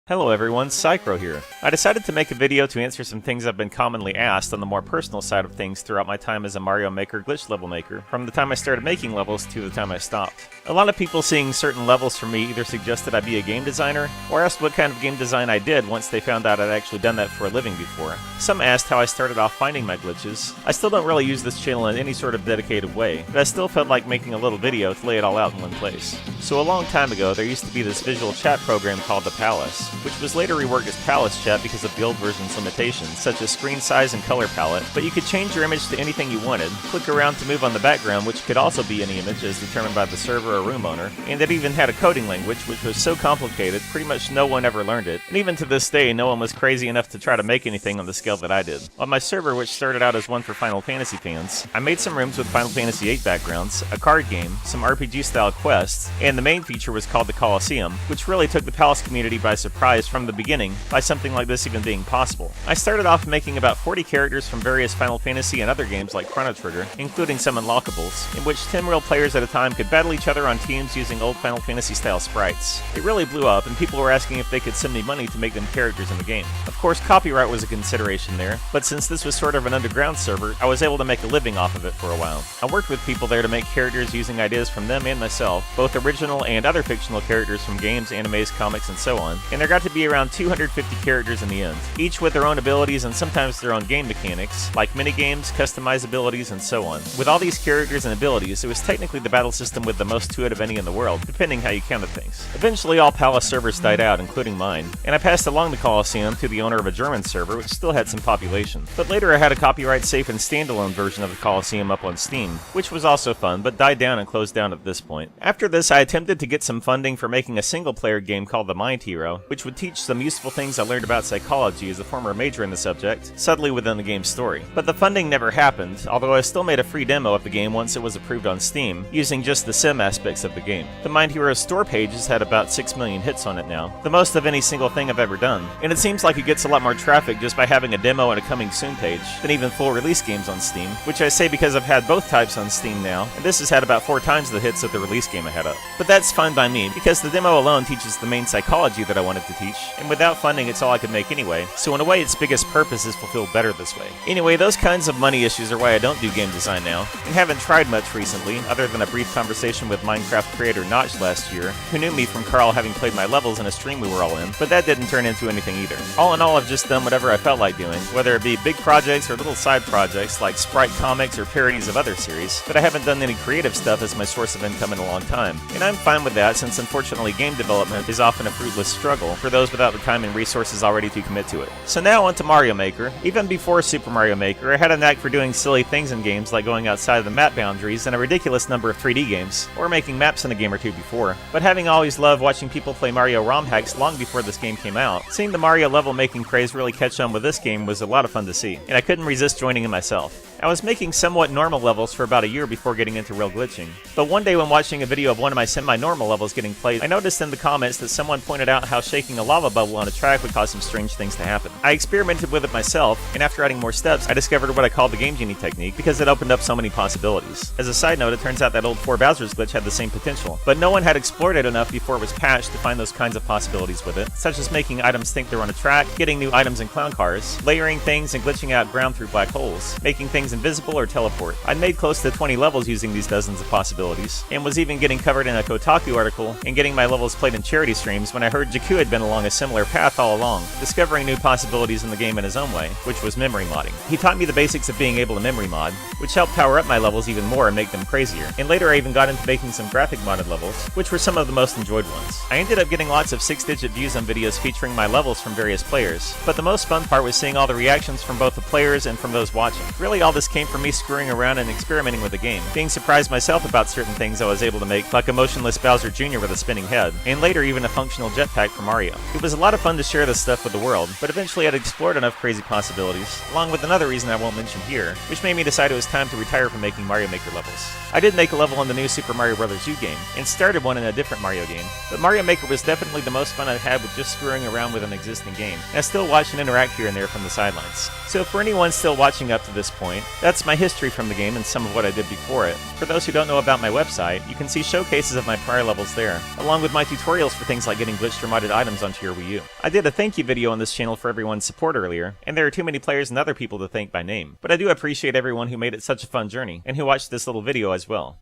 Hello everyone, Psycrow here. I decided to make a video to answer some things I've been commonly asked on the more personal side of things throughout my time as a Mario Maker glitch level maker, from the time I started making levels to the time I stopped. A lot of people seeing certain levels from me either suggested I be a game designer, or asked what kind of game design I did once they found out I'd actually done that for a living before. Some asked how I started off finding my glitches. I still don't really use this channel in any sort of dedicated way, but I still felt like making a little video to lay it all out in one place. So a long time ago, there used to be this visual chat program called the Palace, which was later reworked as Palace Chat because of the old version's limitations, such as screen size and color palette, but you could change your image to anything you wanted, click around to move on the background, which could also be any image as determined by the server or room owner, and it even had a coding language which was so complicated pretty much no one ever learned it, and even to this day no one was crazy enough to try to make anything on the scale that I did. On my server, which started out as one for Final Fantasy fans, I made some rooms with Final Fantasy VIII backgrounds, a card game, some RPG style quests, and the main feature was called the Colosseum, which really took the Palace community by surprise from the beginning by something like this even being possible. I started off making about 40 characters from various Final Fantasy and other games like Chrono Trigger, including some unlockables, in which 10 real players at a time could battle each other on teams using old Final Fantasy style sprites. It really blew up, and people were asking if they could send me money to make them characters in the game. Of course, copyright was a consideration there, but since this was sort of an underground server, I was able to make a living off of it for a while. I worked with people there to make characters using ideas from them and myself, both original and other fictional characters from games, animes, comics, and so on, and there got to be around 250 characters in the end, each with their own abilities and sometimes their own game mechanics, like minigames, customized abilities, and so on. With all these characters and abilities, it was technically the battle system with the most to it of any in the world, depending how you counted things. Eventually, all Palace servers died out, including mine, and I passed along the Colosseum to the owner of a German server, which still had some population. But later I had a copyright-safe and standalone version of the Colosseum up on Steam, which was also fun, but died down and closed down at this point. After this, I attempted to get some funding for making a single-player game called The Mind Hero, which would teach some useful things I learned about psychology as a former major in the subject, subtly within the game's story. But the funding never happened, although I still made a free demo of the game once it was approved on Steam, using just the sim aspects of the game. The Mind Hero's store page has had about 6 million hits on it now, the most of any single thing I've ever done, and it seems like it gets a lot more traffic just by having a demo and a coming soon page than even full release games on Steam, which I say because I've had both types on Steam now, and this has had about 4 times the hits of the release game I had up. But that's fine by me, because the demo alone teaches the main psychology that I wanted to teach, and without funding it's all I could make anyway, so in a way its biggest purpose is fulfilled better this way. Anyway, those kinds of money issues are why I don't do game design now, and haven't tried much recently, other than a brief conversation with Minecraft creator Notch last year, who knew me from Carl having played my levels in a stream we were all in, but that didn't turn into anything either. All in all, I've just done whatever I felt like doing, whether it be big projects or little side projects like sprite comics or parodies of other series, but I haven't done any creative stuff as my source of income in a long time, and I'm fine with that since unfortunately game development is often a fruitless struggle for those without the time and resources already to commit to it. So now on to Mario Maker. Even before Super Mario Maker, I had a knack for doing silly things in games like going outside of the map boundaries in a ridiculous number of 3D games, or making maps in a game or two before. But having always loved watching people play Mario ROM hacks long before this game came out, seeing the Mario level making craze really catch on with this game was a lot of fun to see, and I couldn't resist joining in myself. I was making somewhat normal levels for about a year before getting into real glitching, but one day when watching a video of one of my semi-normal levels getting played, I noticed in the comments that someone pointed out how shaking a lava bubble on a track would cause some strange things to happen. I experimented with it myself, and after adding more steps, I discovered what I called the Game Genie technique because it opened up so many possibilities. As a side note, it turns out that old 4 Bowser's glitch had the same potential, but no one had explored it enough before it was patched to find those kinds of possibilities with it, such as making items think they're on a track, getting new items in clown cars, layering things and glitching out ground through black holes, making things invisible or teleport. I'd made close to 20 levels using these dozens of possibilities, and was even getting covered in a Kotaku article and getting my levels played in charity streams when I heard Jakku had been along a similar path all along, discovering new possibilities in the game in his own way, which was memory modding. He taught me the basics of being able to memory mod, which helped power up my levels even more and make them crazier, and later I even got into making some graphic modded levels, which were some of the most enjoyed ones. I ended up getting lots of 6-digit views on videos featuring my levels from various players, but the most fun part was seeing all the reactions from both the players and from those watching. Really all this came from me screwing around and experimenting with the game, being surprised myself about certain things I was able to make, like a motionless Bowser Jr. with a spinning head, and later even a functional jetpack for Mario. It was a lot of fun to share this stuff with the world, but eventually I'd explored enough crazy possibilities, along with another reason I won't mention here, which made me decide it was time to retire from making Mario Maker levels. I did make a level in the new Super Mario Bros. U game, and started one in a different Mario game, but Mario Maker was definitely the most fun I've had with just screwing around with an existing game, and I still watch and interact here and there from the sidelines. So for anyone still watching up to this point, That's my history from the game and some of what I did before it. For those who don't know about my website, you can see showcases of my prior levels there, along with my tutorials for things like getting glitched or modded items onto your Wii U. I did a thank you video on this channel for everyone's support earlier, and there are too many players and other people to thank by name. But I do appreciate everyone who made it such a fun journey, and who watched this little video as well.